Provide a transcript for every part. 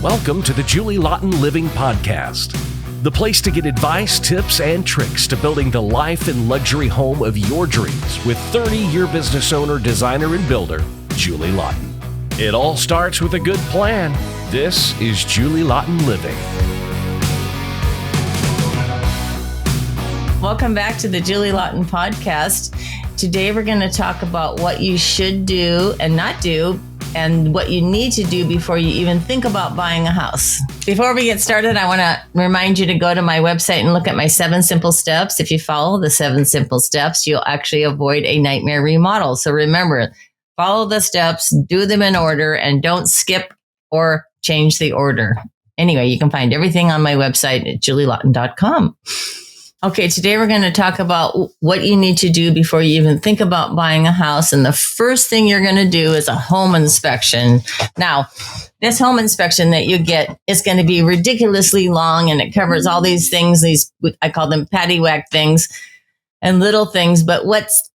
Welcome to the Julie Laughton Living Podcast, the place to get advice, tips, and tricks to building the life and luxury home of your dreams with 30-year business owner, designer, and builder, Julie Laughton. It all starts with a good plan. This is Julie Laughton Living. Welcome back to the Julie Laughton Podcast. Today we're going to talk about what you should do and not do, and what you need to do before you even think about buying a house. Before we get started, I want to remind you to go to my website and look at my 7 simple steps. If you follow the 7 simple steps, you'll actually avoid a nightmare remodel. So remember, follow the steps, do them in order, and don't skip or change the order. Anyway, you can find everything on my website at julielaughton.com. Okay, today we're going to talk about what you need to do before you even think about buying a house. And the first thing you're going to do is a home inspection. Now, this home inspection that you get is going to be ridiculously long, and it covers all these things, I call them paddywhack things and little things. But what's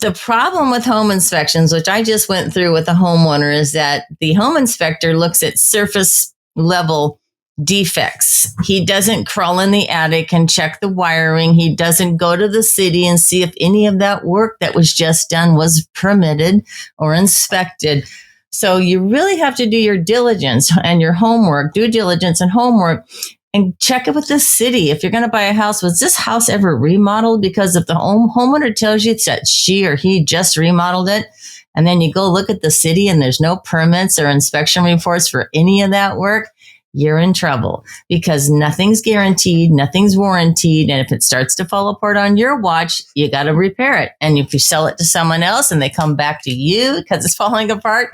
the problem with home inspections, which I just went through with a homeowner, is that the home inspector looks at surface level defects. He doesn't crawl in the attic and check the wiring. He doesn't go to the city and see if any of that work that was just done was permitted or inspected. So you really have to do your diligence and your homework, due diligence and homework, and check it with the city. If you're going to buy a house, was this house ever remodeled? Because if the homeowner tells you that she or he just remodeled it, and then you go look at the city and there's no permits or inspection reports for any of that work, you're in trouble, because nothing's guaranteed, nothing's warranted. And if it starts to fall apart on your watch, you got to repair it. And if you sell it to someone else and they come back to you because it's falling apart,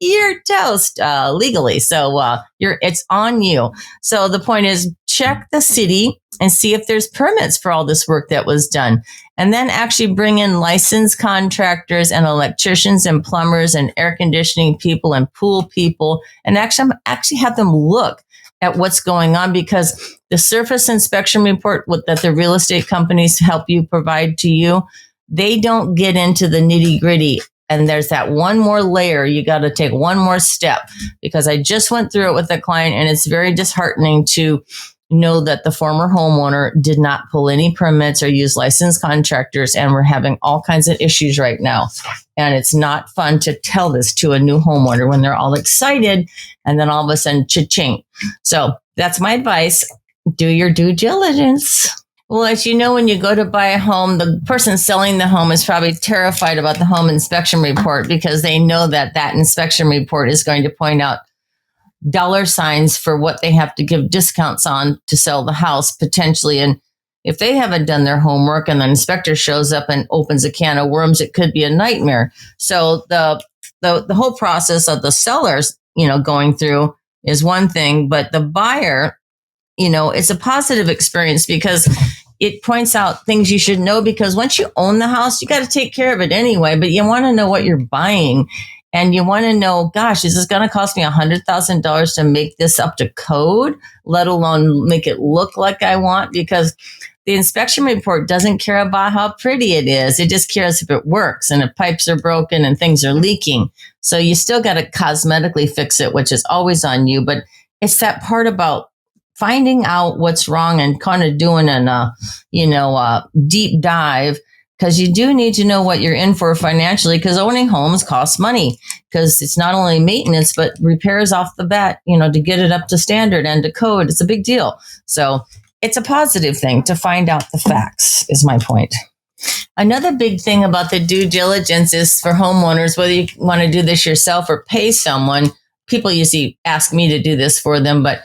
you're toast legally. So it's on you. So the point is, check the city and see if there's permits for all this work that was done. And then actually bring in licensed contractors and electricians and plumbers and air conditioning people and pool people, and actually have them look at what's going on, because the surface inspection report that the real estate companies help you provide to you, they don't get into the nitty gritty. And there's that one more layer. You got to take one more step, because I just went through it with a client, and it's very disheartening to know that the former homeowner did not pull any permits or use licensed contractors, and we're having all kinds of issues right now. And it's not fun to tell this to a new homeowner when they're all excited, and then all of a sudden, cha-ching. So that's my advice. Do your due diligence. Well, as you know, when you go to buy a home, the person selling the home is probably terrified about the home inspection report, because they know that inspection report is going to point out dollar signs for what they have to give discounts on to sell the house potentially. And if they haven't done their homework and the inspector shows up and opens a can of worms, it could be a nightmare. So the whole process of the sellers, going through is one thing, but the buyer, it's a positive experience, because it points out things you should know, because once you own the house, you got to take care of it anyway, but you want to know what you're buying. And you want to know, gosh, is this going to cost me $100,000 to make this up to code, let alone make it look like I want? Because the inspection report doesn't care about how pretty it is. It just cares if it works and if pipes are broken and things are leaking. So you still got to cosmetically fix it, which is always on you. But it's that part about finding out what's wrong and kind of doing a deep dive, because you do need to know what you're in for financially, because owning homes costs money, because it's not only maintenance, but repairs off the bat, to get it up to standard and to code. It's a big deal. So it's a positive thing to find out the facts, is my point. Another big thing about the due diligence is for homeowners, whether you want to do this yourself or pay someone. People usually ask me to do this for them, but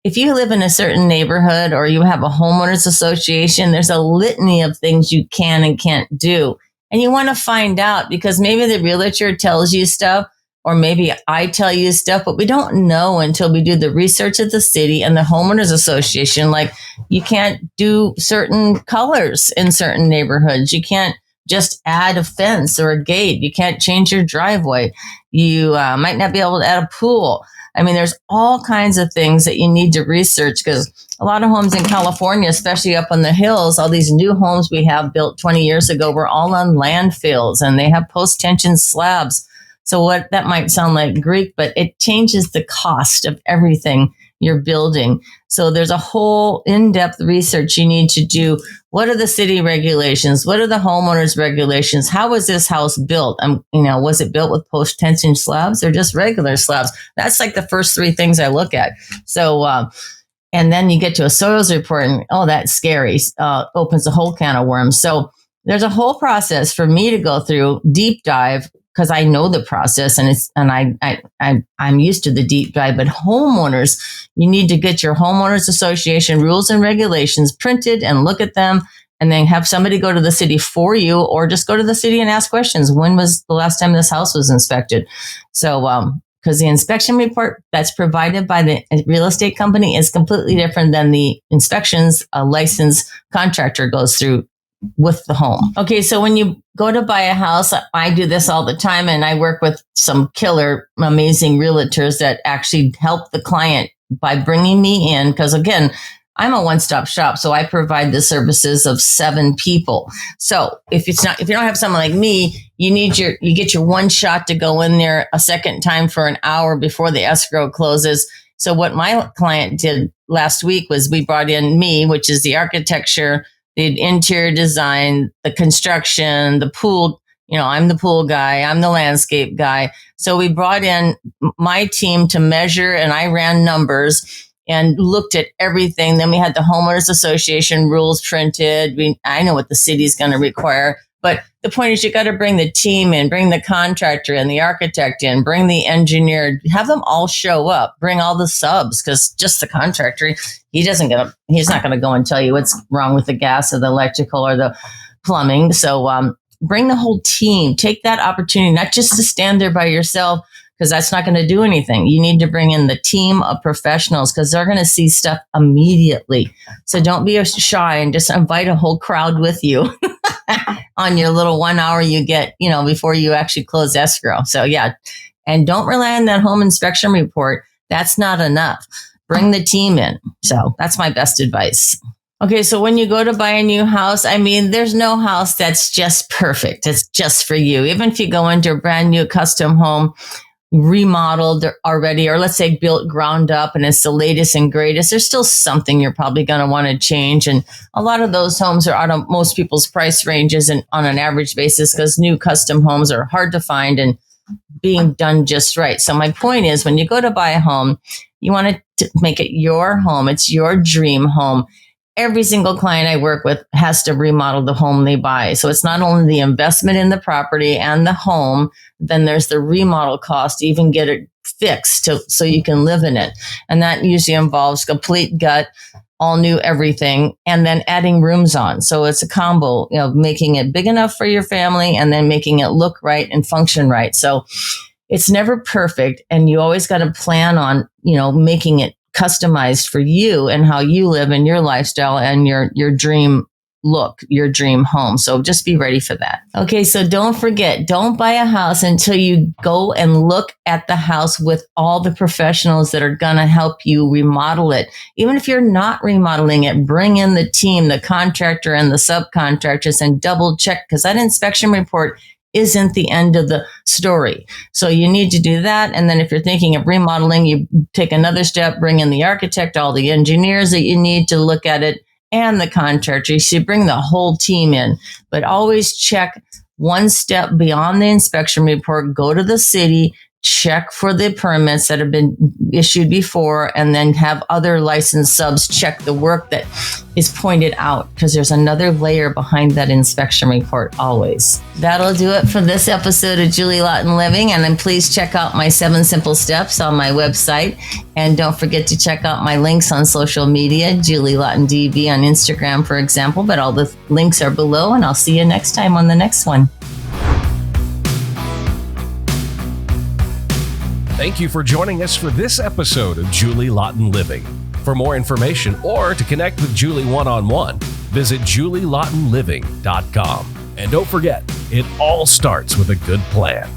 if you live in a certain neighborhood or you have a homeowners association, there's a litany of things you can and can't do. And you want to find out, because maybe the realtor tells you stuff, or maybe I tell you stuff, but we don't know until we do the research at the city and the homeowners association. Like, you can't do certain colors in certain neighborhoods. You can't just add a fence or a gate. You can't change your driveway. You might not be able to add a pool. I mean, there's all kinds of things that you need to research, because a lot of homes in California, especially up on the hills, all these new homes we have built 20 years ago were all on landfills, and they have post-tension slabs. So what that might sound like Greek, but it changes the cost of everything you're building. So there's a whole in-depth research you need to do. What are the city regulations? What are the homeowners regulations? How was this house built? Was it built with post-tension slabs or just regular slabs? That's like the first three things I look at. So, and then you get to a soils report and, that's scary. Opens a whole can of worms. So there's a whole process for me to go through, deep dive, because I know the process and I'm used to the deep dive. But homeowners, you need to get your homeowners association rules and regulations printed and look at them, and then have somebody go to the city for you, or just go to the city and ask questions. When was the last time this house was inspected? So, because the inspection report that's provided by the real estate company is completely different than the inspections a licensed contractor goes through with the home. Okay, so when you go to buy a house, I do this all the time, and I work with some killer, amazing realtors that actually help the client by bringing me in. Because again, I'm a one-stop shop, so I provide the services of 7 people. So if you don't have someone like me, you get your one shot to go in there a second time for an hour before the escrow closes. So what my client did last week was we brought in me, which is the architecture, the interior design, the construction, the pool. I'm the pool guy. I'm the landscape guy. So we brought in my team to measure, and I ran numbers and looked at everything. Then we had the homeowners association rules printed. I know what the city's going to require, but the point is you got to bring the team in, bring the contractor in, the architect in, bring the engineer, have them all show up, bring all the subs, because just the contractor, he's not going to go and tell you what's wrong with the gas or the electrical or the plumbing. So bring the whole team. Take that opportunity, not just to stand there by yourself, because that's not going to do anything. You need to bring in the team of professionals, because they're going to see stuff immediately. So don't be shy and just invite a whole crowd with you on your little 1 hour you get, before you actually close escrow. So yeah, and don't rely on that home inspection report. That's not enough. Bring the team in. So that's my best advice. Okay, so when you go to buy a new house, there's no house that's just perfect. It's just for you. Even if you go into a brand new custom home, remodeled already, or let's say built ground up and it's the latest and greatest, there's still something you're probably going to want to change. And a lot of those homes are out of most people's price ranges and on an average basis, because new custom homes are hard to find and being done just right. So my point is, when you go to buy a home, you want to make it your home. It's your dream home. Every single client I work with has to remodel the home they buy. So it's not only the investment in the property and the home, then there's the remodel cost to even get it fixed so you can live in it. And that usually involves complete gut, all new everything, and then adding rooms on. So it's a combo, making it big enough for your family and then making it look right and function right. So it's never perfect. And you always got to plan on, making it customized for you and how you live in your lifestyle and your dream look, your dream home. So just be ready for that. Okay, so don't forget, don't buy a house until you go and look at the house with all the professionals that are going to help you remodel it. Even if you're not remodeling it, bring in the team, the contractor and the subcontractors, and double check, because that inspection report isn't the end of the story. So you need to do that. And then if you're thinking of remodeling, you take another step, bring in the architect, all the engineers that you need to look at it, and the contractor. You should bring the whole team in, but always check one step beyond the inspection report. Go to the city, check for the permits that have been issued before, and then have other licensed subs check the work that is pointed out, because there's another layer behind that inspection report always. That'll do it for this episode of Julie Laughton Living, and then please check out my 7 simple steps on my website, and don't forget to check out my links on social media, Julie Laughton DB on Instagram, for example, but all the links are below, and I'll see you next time on the next one. Thank you for joining us for this episode of Julie Laughton Living. For more information or to connect with Julie one-on-one, visit julielaughtonliving.com. And don't forget, it all starts with a good plan.